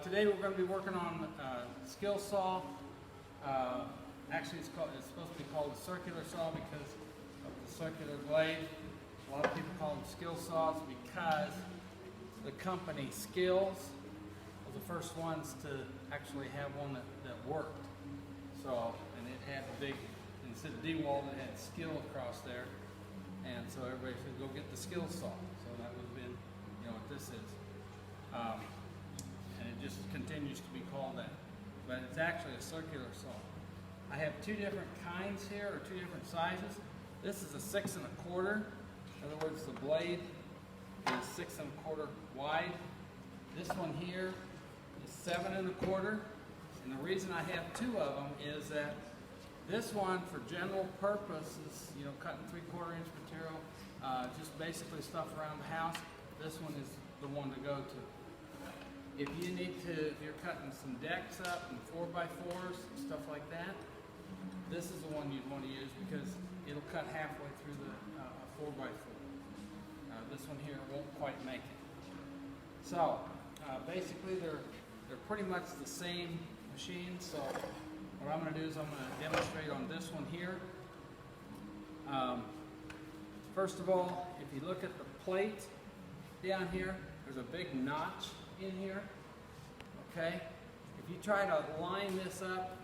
Today we're going to be working on skill saw. Actually, it's supposed to be called a circular saw because of the circular blade. A lot of people call them skill saws because the company Skills was the first ones to actually have one that worked. So, and it had a big, instead of D-wall, it had skill across there. And so everybody said, go get the skill saw. So that would have been, what this is. And it just continues to be called that. But it's actually a circular saw. I have two different kinds here, or two different sizes. This is a 6 1/4. In other words, the blade is 6 1/4 wide. This one here is 7 1/4. And the reason I have two of them is that this one, for general purposes, cutting 3/4 inch material, just basically stuff around the house, this one is the one to go to. If you need to, if you're cutting some decks up and 4x4s and stuff like that, this is the one you'd want to use because it'll cut halfway through the 4x4. This one here won't quite make it. So basically they're pretty much the same machine. So what I'm going to do is I'm going to demonstrate on this one here. First of all, if you look at the plate down here, there's a big notch in here. Okay? If you try to line this up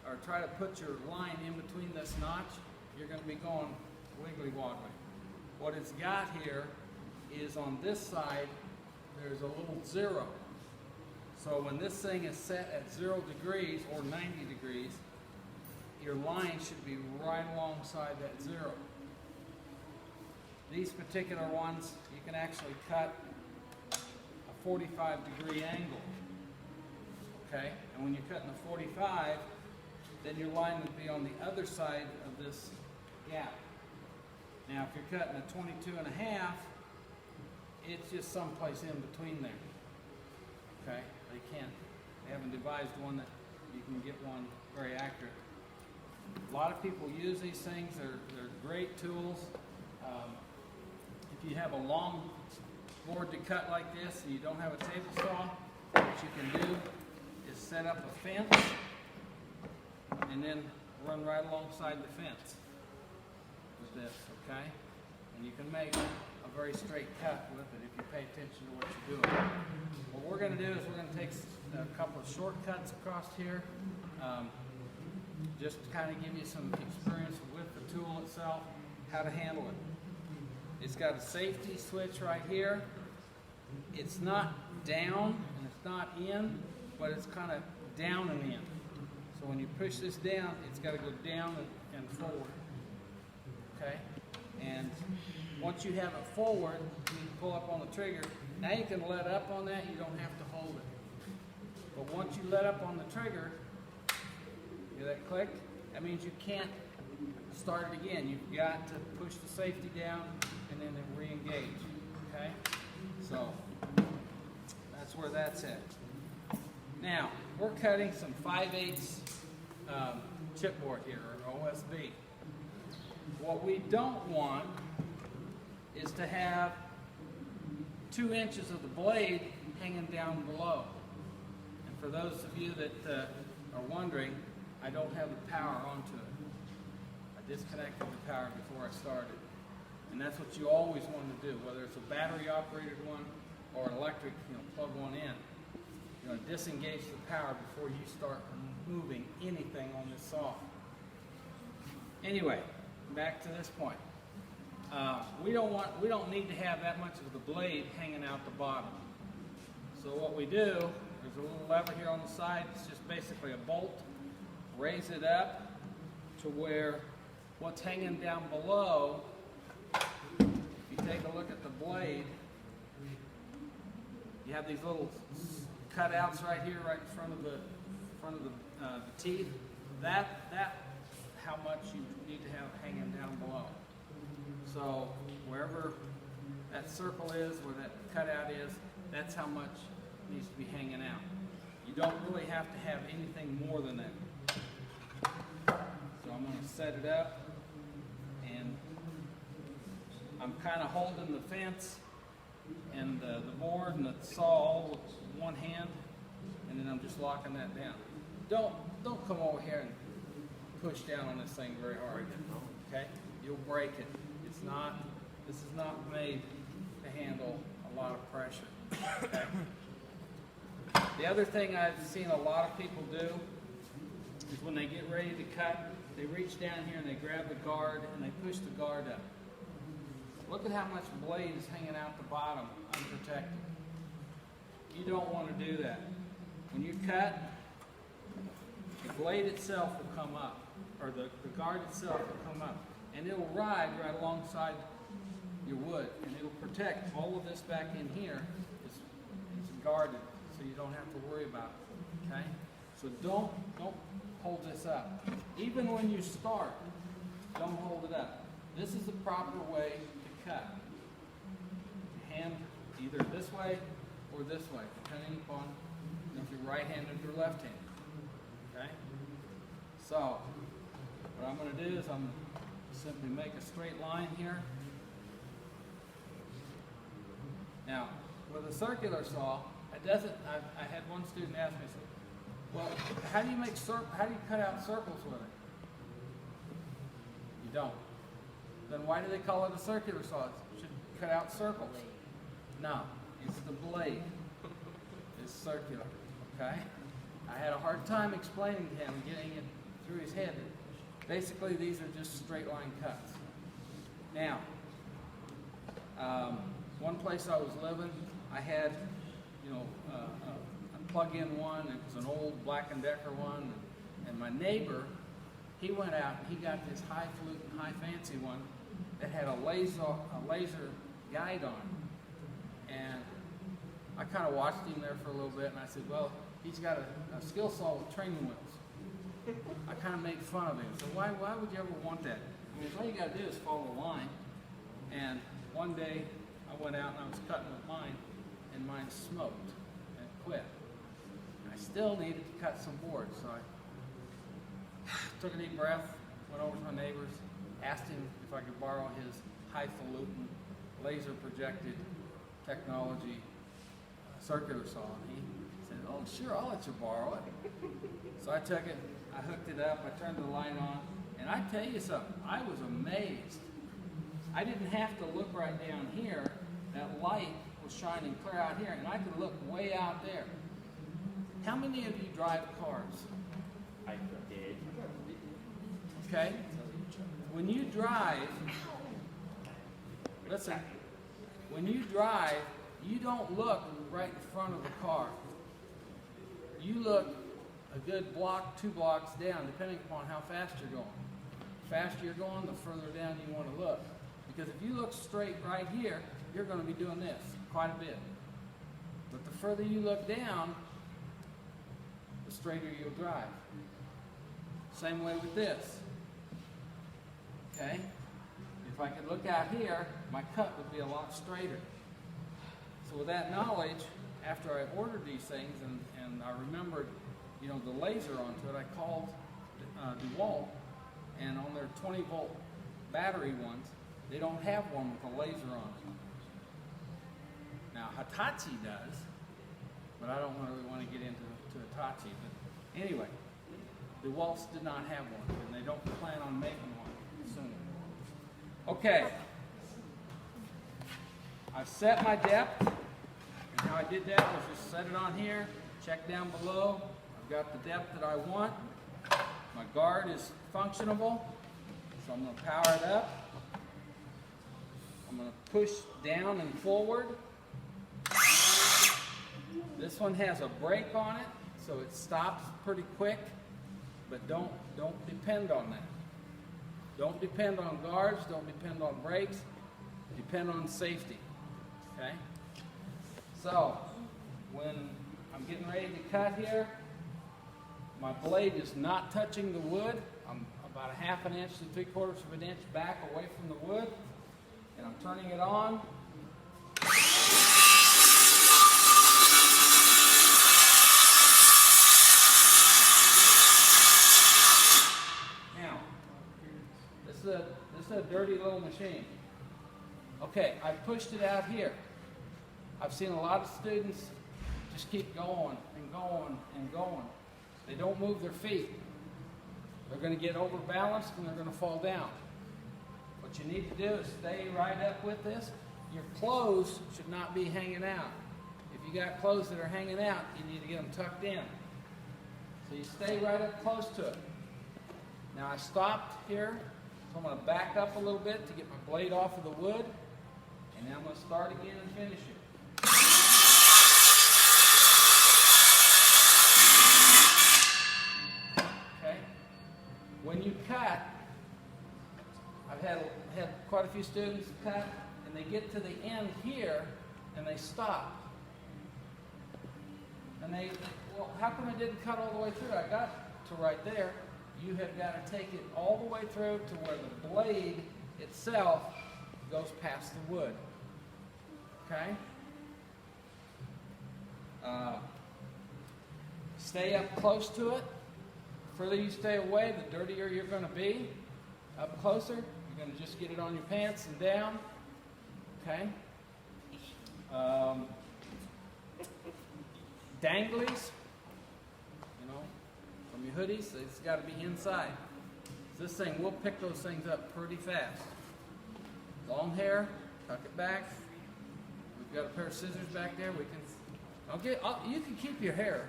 or try to put your line in between this notch, you're going to be going wiggly woggly. What it's got here is on this side, there's a little 0. So when this thing is set at 0 degrees or 90 degrees, your line should be right alongside that 0. These particular ones, you can actually cut a 45-degree angle. Okay? And when you're cutting a 45, then your line would be on the other side of this gap. Now if you're cutting a 22 1/2, it's just someplace in between there. Okay? They haven't devised one that you can get one very accurate. A lot of people use these things. They're great tools. If you have a long board to cut like this and you don't have a table saw, what you can do is set up a fence and then run right alongside the fence with this, okay? And you can make a very straight cut with it if you pay attention to what you're doing. What we're going to do is we're going to take a couple of shortcuts across here, just to kind of give you some experience with the tool itself, how to handle it. It's got a safety switch right here. It's not down and it's not in, but it's kind of down and in. So when you push this down, it's got to go down and forward. Okay? And once you have it forward, you pull up on the trigger. Now you can let up on that, you don't have to hold it. But once you let up on the trigger, hear that click? That means you can't start it again. You've got to push the safety down and then re-engage. Okay? So that's where that's at. Now, we're cutting some 5/8 chipboard here, or OSB. What we don't want is to have 2 inches of the blade hanging down below. And for those of you that are wondering, I don't have the power onto it. I disconnected the power before I started. And that's what you always want to do, whether it's a battery operated one or an electric, plug one in. You're going to disengage the power before you start moving anything on this saw. Anyway, back to this point. We don't need to have that much of the blade hanging out the bottom. So what we do, there's a little lever here on the side. It's just basically a bolt. Raise it up to where what's hanging down below, if you take a look at the blade, you have these little cutouts right here, right in front of the teeth. That's how much you need to have hanging down below. So wherever that circle is, where that cutout is, that's how much needs to be hanging out. You don't really have to have anything more than that. So I'm going to set it up, and I'm kind of holding the fence and the board and the saw all with one hand. I'm just locking that down. Don't come over here and push down on this thing very hard. Okay? You'll break it. This is not made to handle a lot of pressure. Okay? The other thing I've seen a lot of people do is when they get ready to cut, they reach down here and they grab the guard and they push the guard up. Look at how much blade is hanging out the bottom unprotected. You don't want to do that. When you cut, the blade itself will come up, or the guard itself will come up, and it'll ride right alongside your wood, and it'll protect all of this back in here. It's guarded, so you don't have to worry about it. Okay? So don't hold this up. Even when you start, don't hold it up. This is the proper way to cut. Hand either this way or this way, depending upon if you're right-handed or left-handed. Okay? So, what I'm going to do is I'm simply make a straight line here. Now, with a circular saw, it doesn't. I had one student ask me, "Well, how do you cut out circles with it?" You don't. Then why do they call it a circular saw? It should cut out circles. No, it's the blade. It's circular. Okay? I had a hard time explaining to him and getting it through his head. Basically, these are just straight line cuts. Now, one place I was living, I had, a plug-in one. It was an old Black & Decker one, and my neighbor, he went out and he got this highfalutin, high fancy one that had a laser guide on it. And I kind of watched him there for a little bit, and I said, well, he's got a skill saw with training wheels. I kind of made fun of him. So why would you ever want that? I mean, all you got to do is follow the line. And one day, I went out and I was cutting with mine, and mine smoked and quit. I still needed to cut some boards, so I took a deep breath, went over to my neighbor's, asked him if I could borrow his highfalutin laser projected technology circular saw. And he said, "Oh, sure, I'll let you borrow it." So I took it, I hooked it up, I turned the light on, and I tell you something, I was amazed. I didn't have to look right down here. That light was shining clear out here, and I could look way out there. How many of you drive cars? I did. Okay? When you drive, listen, when you drive, you don't look right in front of the car. You look a good block, 2 blocks down, depending upon how fast you're going. The faster you're going, the further down you want to look. Because if you look straight right here, you're going to be doing this quite a bit. But the further you look down, the straighter you'll drive. Same way with this. Okay? If I could look out here, my cut would be a lot straighter. So with that knowledge, after I ordered these things and I remembered, the laser onto it, I called DeWalt, and on their 20-volt battery ones, they don't have one with a laser on it. Now Hitachi does, but I don't really want to get into Hitachi. But anyway, DeWalt's did not have one, and they don't plan on making one soon. Okay, I've set my depth, and how I did that was just set it on here, check down below. I've got the depth that I want. My guard is functionable, so I'm going to power it up. I'm going to push down and forward. This one has a brake on it, so it stops pretty quick, but don't depend on that. Don't depend on guards, don't depend on brakes, depend on safety, okay? So, when I'm getting ready to cut here, my blade is not touching the wood. I'm about a 1/2 inch to 3/4 of an inch back away from the wood, and I'm turning it on. Now, this is a dirty little machine. Okay, I pushed it out here. I've seen a lot of students just keep going and going and going. They don't move their feet. They're going to get overbalanced and they're going to fall down. What you need to do is stay right up with this. Your clothes should not be hanging out. If you got clothes that are hanging out, you need to get them tucked in. So you stay right up close to it. Now I stopped here, so I'm going to back up a little bit to get my blade off of the wood, and then I'm going to start again and finish it. Okay? When you cut, I've had quite a few students cut, and they get to the end here, and they stop. And they, well, how come I didn't cut all the way through? I got to right there. You have got to take it all the way through to where the blade itself goes past the wood. Okay? Stay up close to it. The further you stay away, the dirtier you're going to be. Up closer, you're going to just get it on your pants and down. Okay? Danglies, you know, from your hoodies, it's got to be inside. This thing, we'll pick those things up pretty fast. Long hair, tuck it back. We've got a pair of scissors back there. We can, you can keep your hair.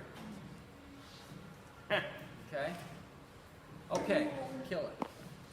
Okay? Okay, kill it.